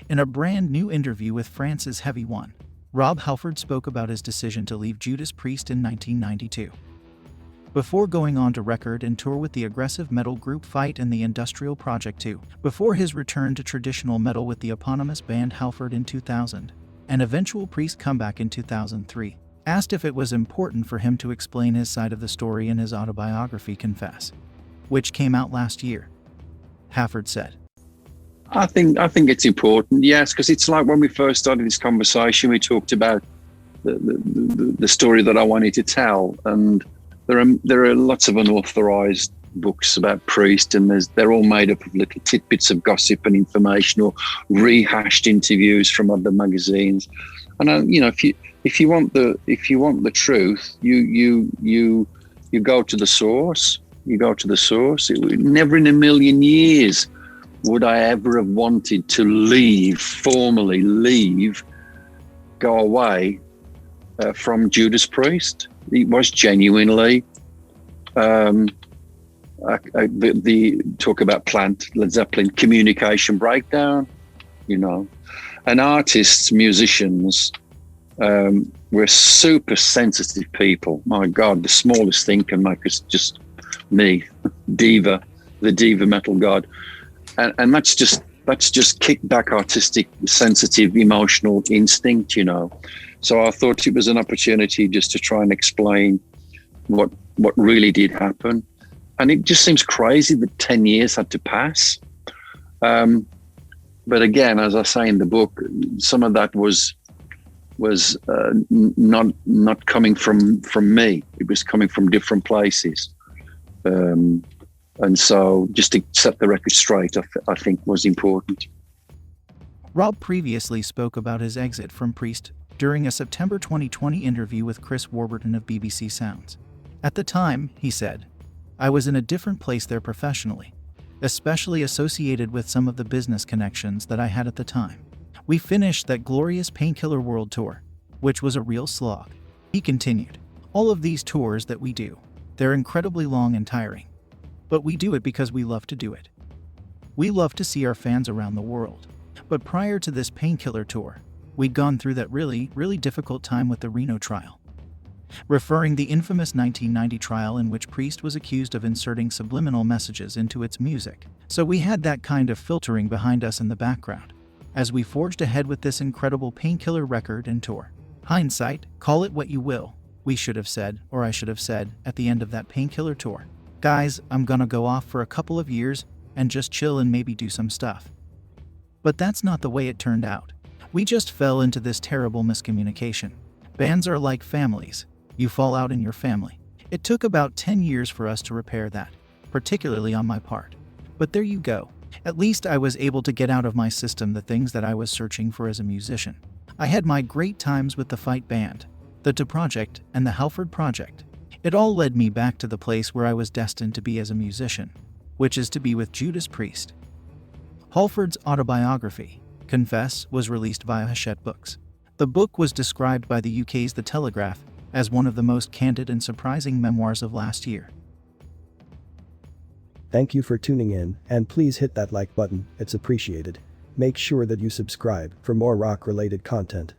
In a brand new interview with France's Heavy One, Rob Halford spoke about his decision to leave Judas Priest in 1992. Before going on to record and tour with the aggressive metal group Fight and the Industrial Project 2, before his return to traditional metal with the eponymous band Halford in 2000, and eventual Priest comeback in 2003, asked if it was important for him to explain his side of the story in his autobiography Confess, which came out last year. Halford said, I think it's important, yes, because it's like when we first started this conversation, we talked about the story that I wanted to tell, and there are lots of unauthorized books about Priest, and they're all made up of little tidbits of gossip and information or rehashed interviews from other magazines. And if you want the truth, you go to the source. You go to the source. Never in a million years would I ever have wanted to formally leave, go away from Judas Priest. It was genuinely the talk about Plant, Led Zeppelin, communication breakdown, and artists, musicians were super sensitive people. My God, the smallest thing can make us just me, the diva metal god. And that's just kicked back artistic, sensitive, emotional instinct, So I thought it was an opportunity just to try and explain what really did happen. And it just seems crazy that 10 years had to pass. But again, as I say in the book, some of that was not coming from me. It was coming from different places. And so just to set the record straight, I think was important. Rob previously spoke about his exit from Priest during a September 2020 interview with Chris Warburton of BBC Sounds. At the time, he said, "I was in a different place there professionally, especially associated with some of the business connections that I had at the time. We finished that glorious Painkiller World Tour, which was a real slog." He continued, "All of these tours that we do, they're incredibly long and tiring. But we do it because we love to do it. We love to see our fans around the world. But prior to this Painkiller tour, we'd gone through that really, really difficult time with the Reno trial," referring the infamous 1990 trial in which Priest was accused of inserting subliminal messages into its music. "So we had that kind of filtering behind us in the background as we forged ahead with this incredible Painkiller record and tour. Hindsight, call it what you will, we should have said, or I should have said, at the end of that Painkiller tour, 'Guys, I'm gonna go off for a couple of years and just chill and maybe do some stuff.' But that's not the way it turned out. We just fell into this terrible miscommunication. Bands are like families. You fall out in your family. It took about 10 years for us to repair that, particularly on my part. But there you go. At least I was able to get out of my system the things that I was searching for as a musician. I had my great times with the Fight Band, the JUDAS Project, and the Halford Project. It all led me back to the place where I was destined to be as a musician, which is to be with Judas Priest." Halford's autobiography, Confess, was released via Hachette Books. The book was described by the UK's The Telegraph as one of the most candid and surprising memoirs of last year. Thank you for tuning in, and please hit that like button, it's appreciated. Make sure that you subscribe for more rock-related content.